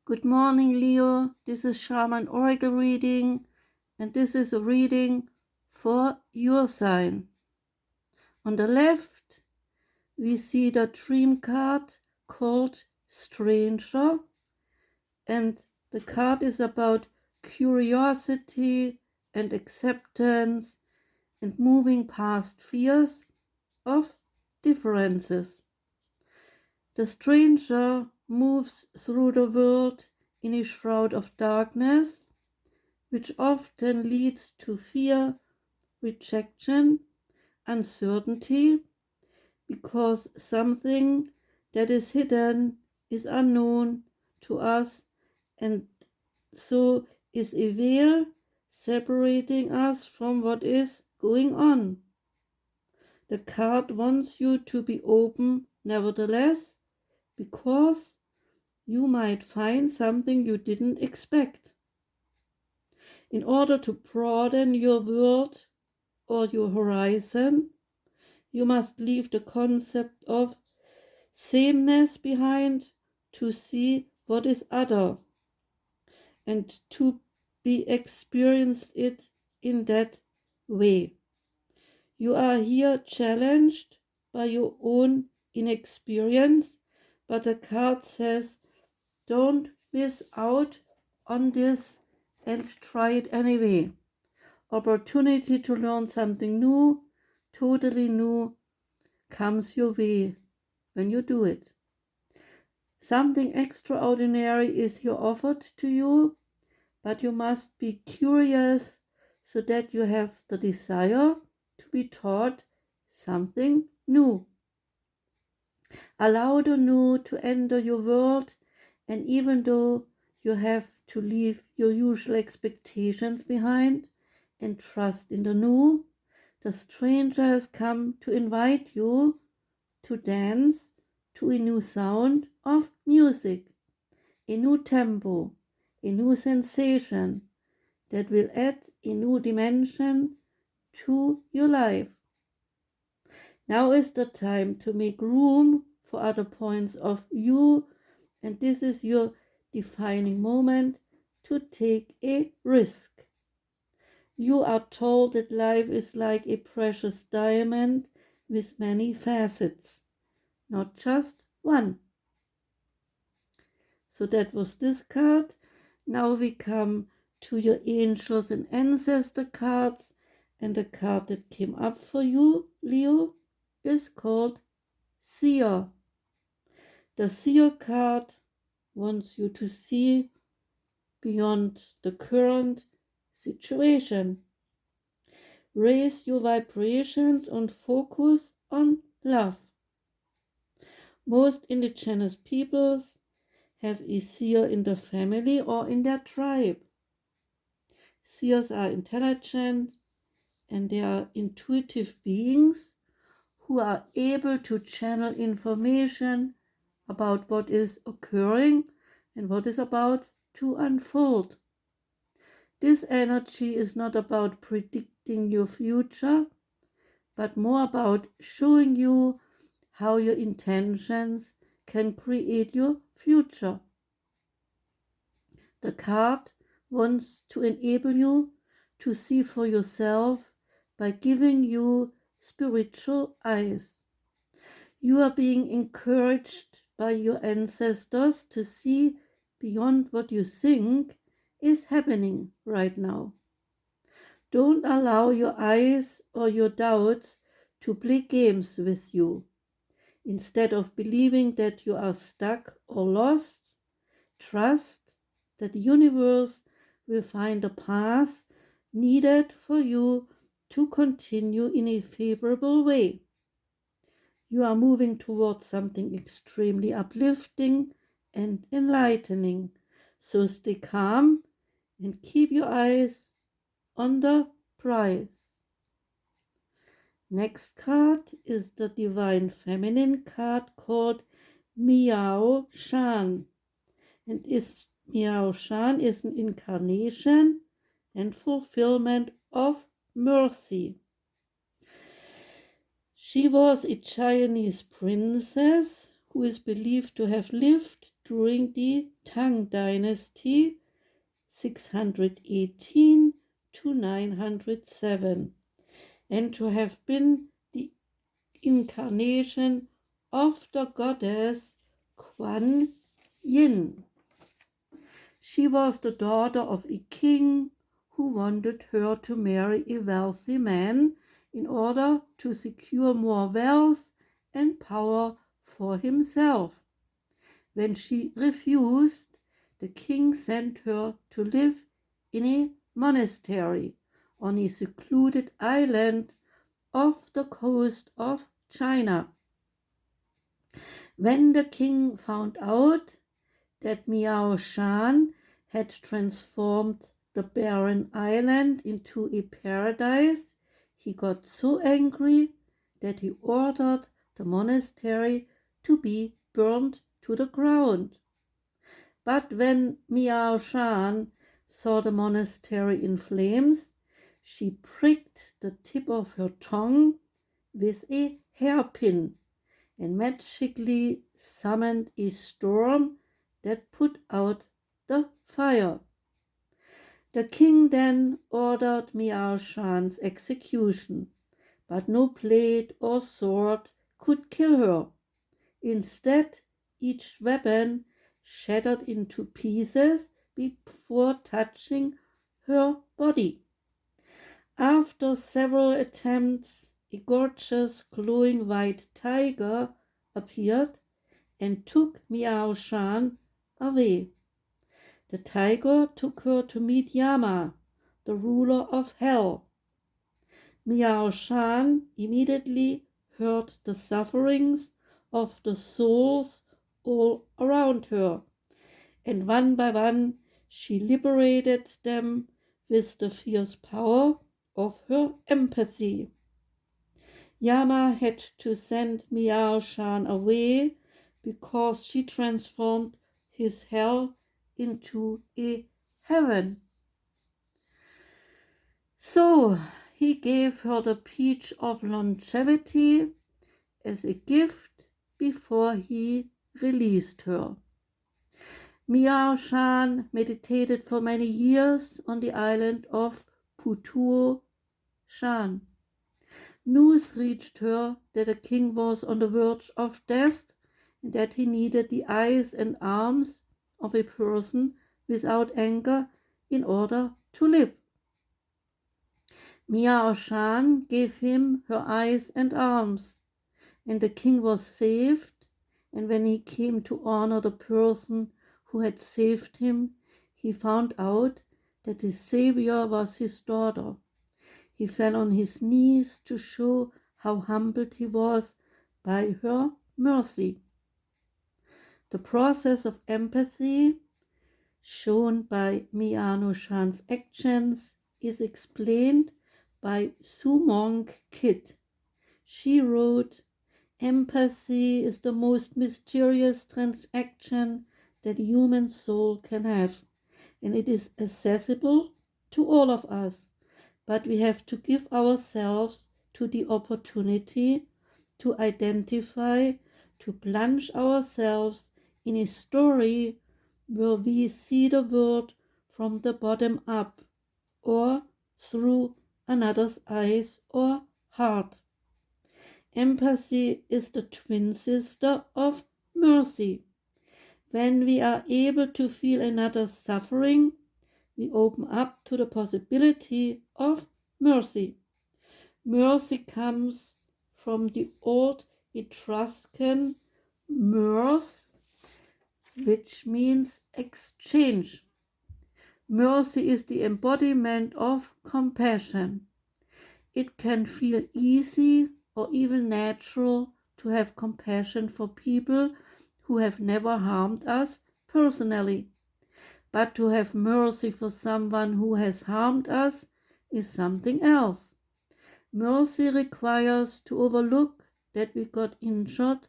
Good morning, Leo. This is Shaman Oracle reading, and this is a reading for your sign. On the left, we see the dream card called Stranger, and the card is about curiosity and acceptance and moving past fears of differences. The stranger moves through the world in a shroud of darkness, which often leads to fear, rejection, uncertainty, because something that is hidden is unknown to us, and so is a veil separating us from what is going on. The card wants you to be open, nevertheless, because you might find something you didn't expect. In order to broaden your world or your horizon, you must leave the concept of sameness behind to see what is other and to be experienced it in that way. You are here challenged by your own inexperience, but the card says, don't miss out on this and try it anyway. Opportunity to learn something new, totally new, comes your way when you do it. Something extraordinary is here offered to you, but you must be curious so that you have the desire to be taught something new. Allow the new to enter your world, and even though you have to leave your usual expectations behind and trust in the new, the stranger has come to invite you to dance to a new sound of music, a new tempo, a new sensation that will add a new dimension to your life. Now is the time to make room for other points of view, and this is your defining moment to take a risk. You are told that life is like a precious diamond with many facets, not just one. So that was this card. Now we come to your angels and ancestor cards, and the card that came up for you, Leo, is called Seer. The Seer card wants you to see beyond the current situation. Raise your vibrations and focus on love. Most indigenous peoples have a seer in the family or in their tribe. Seers are intelligent and they are intuitive beings who are able to channel information about what is occurring and what is about to unfold. This energy is not about predicting your future, but more about showing you how your intentions can create your future. The card wants to enable you to see for yourself by giving you spiritual eyes. You are being encouraged by your ancestors to see beyond what you think is happening right now. Don't allow your eyes or your doubts to play games with you. Instead of believing that you are stuck or lost, trust that the universe will find a path needed for you to continue in a favorable way. You are moving towards something extremely uplifting and enlightening. So stay calm and keep your eyes on the prize. Next card is the Divine Feminine card called Miao Shan. And Miao Shan is an incarnation and fulfillment of mercy. She was a Chinese princess who is believed to have lived during the Tang Dynasty 618 to 907, and to have been the incarnation of the goddess Kuan Yin. She was the daughter of a king who wanted her to marry a wealthy man in order to secure more wealth and power for himself. When she refused, the king sent her to live in a monastery on a secluded island off the coast of China. When the king found out that Miao Shan had transformed the barren island into a paradise, he got so angry that he ordered the monastery to be burned to the ground. But when Miao Shan saw the monastery in flames, she pricked the tip of her tongue with a hairpin and magically summoned a storm that put out the fire. The king then ordered Miao Shan's execution, but no blade or sword could kill her. Instead, each weapon shattered into pieces before touching her body. After several attempts, a gorgeous glowing white tiger appeared and took Miao Shan away. The tiger took her to meet Yama, the ruler of hell. Miao Shan immediately heard the sufferings of the souls all around her, and one by one she liberated them with the fierce power of her empathy. Yama had to send Miao Shan away because she transformed his hell into a heaven. So he gave her the peach of longevity as a gift before he released her. Miao Shan meditated for many years on the island of Putuo Shan. News reached her that the king was on the verge of death and that he needed the eyes and arms of a person without anger in order to live. Miao Shan gave him her eyes and arms, and the king was saved, and when he came to honor the person who had saved him, he found out that his savior was his daughter. He fell on his knees to show how humbled he was by her mercy. The process of empathy shown by Miao Shan's actions is explained by Su Monk Kit. She wrote, "Empathy is the most mysterious transaction that human soul can have, and it is accessible to all of us, but we have to give ourselves to the opportunity to identify, to plunge ourselves in a story where we see the world from the bottom up or through another's eyes or heart. Empathy is the twin sister of mercy. When we are able to feel another's suffering, we open up to the possibility of mercy. Mercy comes from the old Etruscan mers, which means exchange. Mercy is the embodiment of compassion. It can feel easy or even natural to have compassion for people who have never harmed us personally. But to have mercy for someone who has harmed us is something else. Mercy requires to overlook that we got injured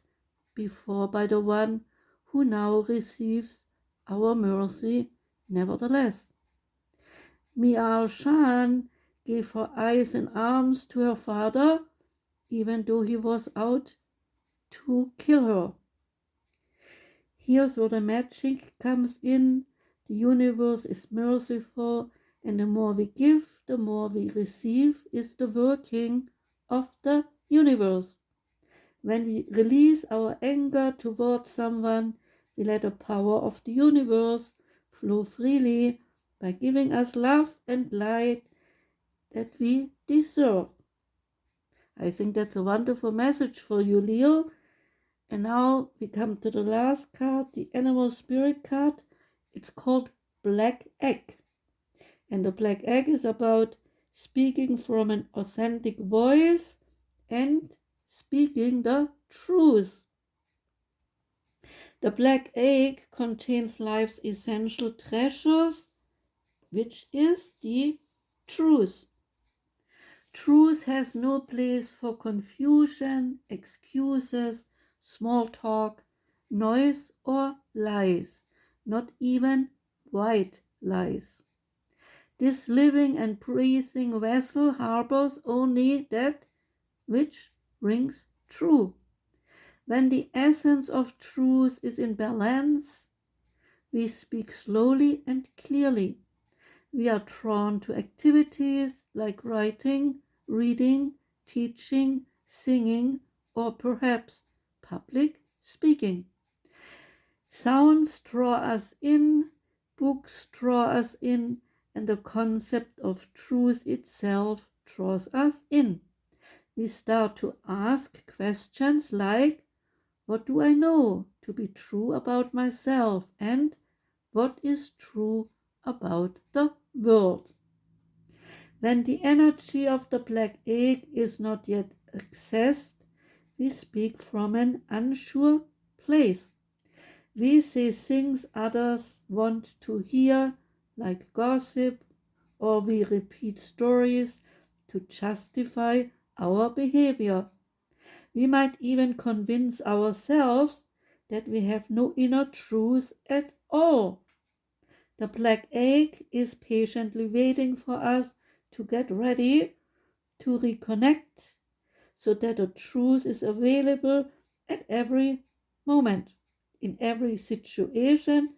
before by the one who now receives our mercy nevertheless. Miao Shan gave her eyes and arms to her father, even though he was out to kill her. Here's where the magic comes in. The universe is merciful, and the more we give, the more we receive is the working of the universe. When we release our anger towards someone, we let the power of the universe flow freely by giving us love and light that we deserve. I think that's a wonderful message for you, Leo. And now we come to the last card, the animal spirit card. It's called Black Egg. And the black egg is about speaking from an authentic voice and speaking the truth. The black egg contains life's essential treasures, which is the truth. Truth has no place for confusion, excuses, small talk, noise, or lies, not even white lies. This living and breathing vessel harbors only that which rings true. When the essence of truth is in balance, we speak slowly and clearly. We are drawn to activities like writing, reading, teaching, singing, or perhaps public speaking. Sounds draw us in, books draw us in, and the concept of truth itself draws us in. We start to ask questions like, what do I know to be true about myself, and what is true about the world? When the energy of the black egg is not yet accessed, we speak from an unsure place. We say things others want to hear, like gossip, or we repeat stories to justify our behavior. We might even convince ourselves that we have no inner truth at all. The black egg is patiently waiting for us to get ready to reconnect so that the truth is available at every moment, in every situation,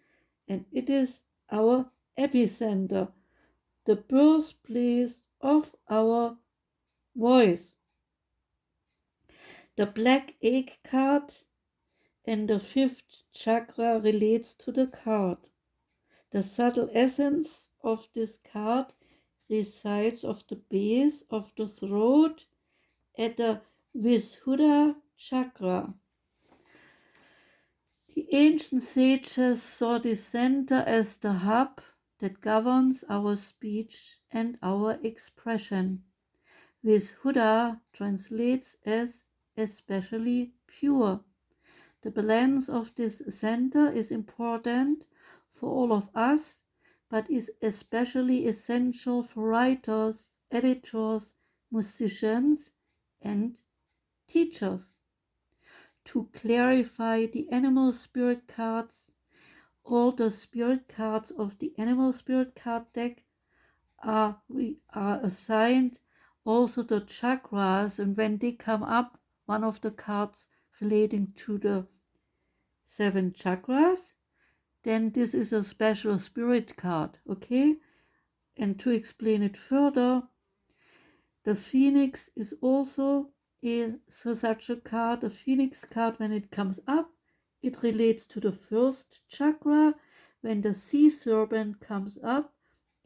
and it is our epicenter, the birthplace of our voice. The black egg card and the fifth chakra relates to the card. The subtle essence of this card resides of the base of the throat at the Vishuddha chakra. The ancient sages saw this center as the hub that governs our speech and our expression. Vishuddha translates as especially pure. The balance of this center is important for all of us, but is especially essential for writers, editors, musicians, and teachers. To clarify the animal spirit cards, all the spirit cards of the animal spirit card deck are assigned also the chakras, and when they come up, one of the cards relating to the 7 chakras, then this is a special spirit card, okay? And to explain it further, the phoenix is also such a card. A phoenix card, when it comes up, it relates to the 1st chakra. When the sea serpent comes up,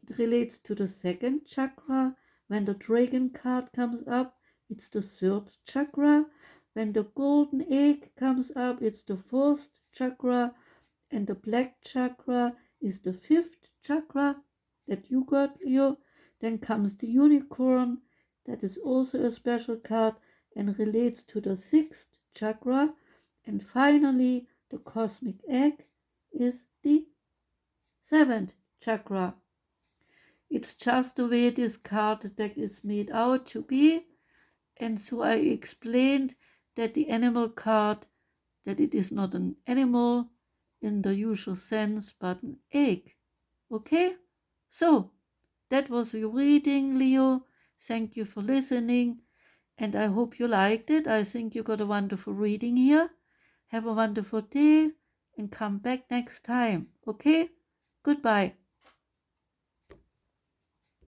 it relates to the 2nd chakra. When the dragon card comes up, it's the 3rd chakra. When the golden egg comes up, it's the 4th chakra. And the black chakra is the 5th chakra that you got, Leo. Then comes the unicorn, that is also a special card and relates to the 6th chakra. And finally, the cosmic egg is the 7th chakra. It's just the way this card deck is made out to be. And so I explained that the animal card, that it is not an animal in the usual sense, but an egg. Okay? So, that was your reading, Leo. Thank you for listening, and I hope you liked it. I think you got a wonderful reading here. Have a wonderful day, and come back next time. Okay? Goodbye.